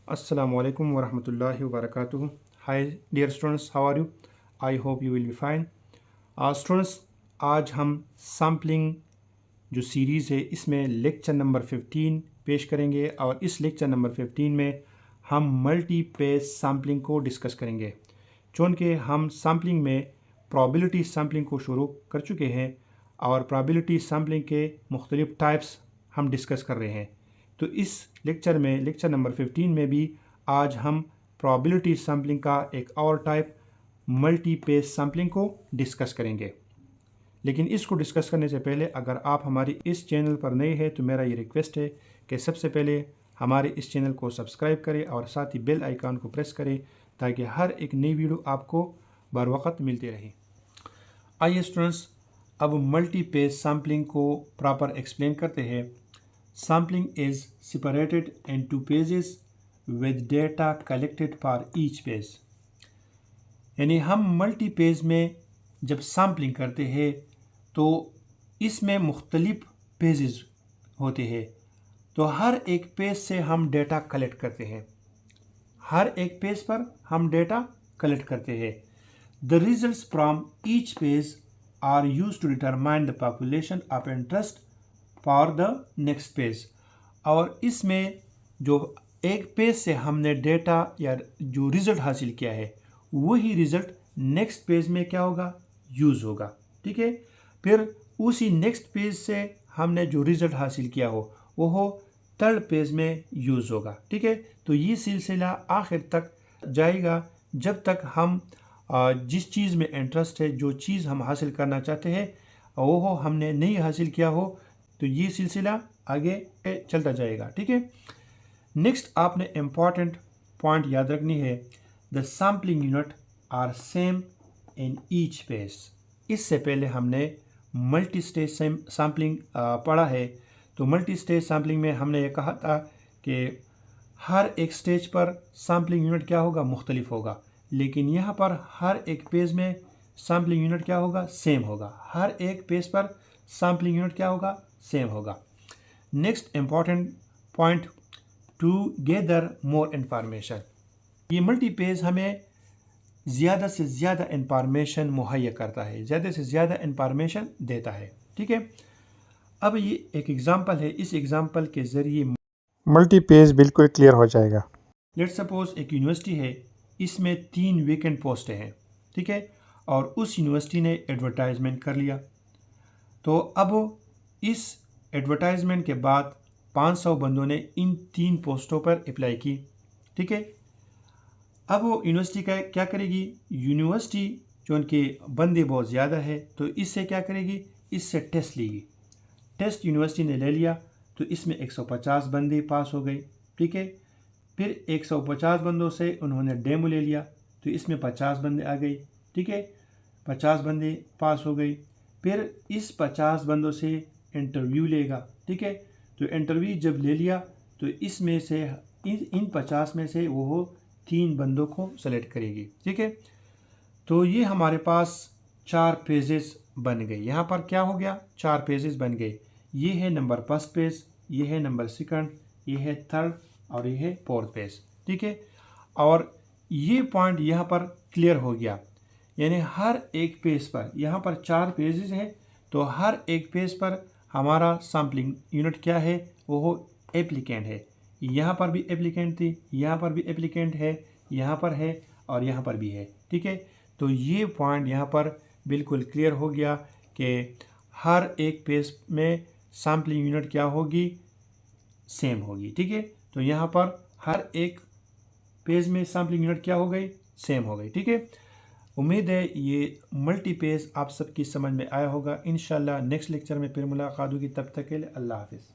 Assalamu alaikum wa rahmatullahi wa barakatuh. Hi dear students, how are you? I hope you will be fine. Students, آج ہم sampling جو series ہے اس میں lecture number 15 پیش کریں گے، اور اس لیکچر نمبر 15 میں ہم ملٹی پیج سامپلنگ کو ڈسکس کریں گے۔ چونکہ ہم سامپلنگ میں پرابیلٹی سامپلنگ کو شروع کر چکے ہیں اور پرابیلٹی سامپلنگ کے مختلف ٹائپس ہم ڈسکس کر رہے ہیں، تو اس لیکچر میں لیکچر نمبر 15 میں بھی آج ہم پرابیلٹی سامپلنگ کا ایک اور ٹائپ ملٹی پیج سامپلنگ کو ڈسکس کریں گے۔ لیکن اس کو ڈسکس کرنے سے پہلے اگر آپ ہماری اس چینل پر نئے ہیں تو میرا یہ ریکویسٹ ہے کہ سب سے پہلے ہمارے اس چینل کو سبسکرائب کریں اور ساتھ ہی بیل آئیکن کو پریس کریں تاکہ ہر ایک نئی ویڈیو آپ کو بر وقت ملتی رہے۔ آئیے اسٹوڈنٹس، اب ملٹی پیج سامپلنگ کو پراپر ایکسپلین کرتے ہیں۔ Sampling is separated into pages with data collected for each page. یعنی ہم ملٹی پیج میں جب سامپلنگ کرتے ہیں تو اس میں مختلف پیجز ہوتے ہیں، تو ہر ایک پیج سے ہم ڈیٹا کلیکٹ کرتے ہیں، ہر ایک پیج پر ہم ڈیٹا کلیکٹ کرتے ہیں۔ The results from each page are used to determine the population of interest for the next page. اور اس میں جو ایک پیج سے ہم نے ڈیٹا یا جو رزلٹ حاصل کیا ہے وہی رزلٹ نیکسٹ پیج میں کیا ہوگا، یوز ہوگا، ٹھیک ہے۔ پھر اسی نیکسٹ پیج سے ہم نے جو رزلٹ حاصل کیا ہو وہ تھرڈ پیج میں یوز ہوگا، ٹھیک ہے۔ تو یہ سلسلہ آخر تک جائے گا جب تک ہم جس چیز میں انٹرسٹ ہے، جو چیز ہم حاصل کرنا چاہتے ہیں وہ ہم نے نہیں حاصل کیا ہو، تو یہ سلسلہ آگے چلتا جائے گا، ٹھیک ہے۔ نیکسٹ آپ نے امپورٹنٹ پوائنٹ یاد رکھنی ہے، the sampling unit are same in each page. اس سے پہلے ہم نے ملٹی اسٹیج سیمپلنگ پڑھا ہے، تو ملٹی اسٹیج سیمپلنگ میں ہم نے یہ کہا تھا کہ ہر ایک اسٹیج پر سیمپلنگ یونٹ کیا ہوگا، مختلف ہوگا، لیکن یہاں پر ہر ایک پیج میں سیمپلنگ یونٹ کیا ہوگا، سیم ہوگا، ہر ایک پیج پر سیمپلنگ یونٹ کیا ہوگا، سیم ہوگا۔ Next important point, to gather more information. یہ ملٹی پیج ہمیں زیادہ سے زیادہ انفارمیشن مہیا کرتا ہے، زیادہ سے زیادہ انفارمیشن دیتا ہے، ٹھیک ہے۔ اب یہ ایک ایگزامپل ہے، اس ایگزامپل کے ذریعے ملٹی پیج بالکل کلیئر ہو جائے گا۔ لیٹ سپوز ایک یونیورسٹی ہے، اس میں 3 ویکنٹ پوسٹیں ہیں، ٹھیک ہے، اور اس یونیورسٹی نے ایڈورٹائزمنٹ کر لیا، تو اب اس ایڈورٹائزمنٹ کے بعد 500 بندوں نے ان 3 پوسٹوں پر اپلائی کی، ٹھیک ہے۔ اب وہ یونیورسٹی کا کیا کرے گی، یونیورسٹی چونکہ بندے بہت زیادہ ہے تو اس سے کیا کرے گی، اس سے ٹیسٹ لے گی۔ ٹیسٹ یونیورسٹی نے لے لیا تو اس میں 150 بندے پاس ہو گئے، ٹھیک ہے۔ پھر 150 بندوں سے انہوں نے ڈیمو لے لیا تو اس میں 50 بندے آ گئے، ٹھیک ہے، 50 بندے پاس ہو گئے۔ پھر اس 50 بندوں سے انٹرویو لے گا، ٹھیک ہے، تو انٹرویو جب لے لیا تو اس میں سے ان 50 میں سے وہ 3 بندوں کو سلیکٹ کرے گی، ٹھیک ہے۔ تو یہ ہمارے پاس 4 پیجز بن گئے، یہاں پر کیا ہو گیا، 4 پیجز بن گئے۔ یہ ہے نمبر 1 پیج، یہ ہے نمبر 2، یہ ہے 3 اور یہ ہے 4 پیج، ٹھیک ہے۔ اور یہ پوائنٹ یہاں پر کلیئر ہو گیا، یعنی ہر ایک پیج پر، یہاں پر 4 پیجز ہیں تو ہر ایک پیج پر ہمارا سیمپلنگ یونٹ کیا ہے، وہ ایپلیکینٹ ہے۔ یہاں پر بھی ایپلیکینٹ تھی، یہاں پر بھی ایپلیکینٹ ہے، یہاں پر ہے اور یہاں پر بھی ہے، ٹھیک ہے۔ تو یہ پوائنٹ یہاں پر بالکل کلیئر ہو گیا کہ ہر ایک پیج میں سیمپلنگ یونٹ کیا ہوگی، سیم ہوگی، ٹھیک ہے۔ تو یہاں پر ہر ایک پیج میں سیمپلنگ یونٹ کیا ہو گئی، سیم ہو گئی، ٹھیک ہے۔ امید ہے یہ ملٹی پیج آپ سب کی سمجھ میں آیا ہوگا۔ انشاءاللہ نیکسٹ لیکچر میں پھر ملاقات ہوگی، تب تک کے لیے اللہ حافظ۔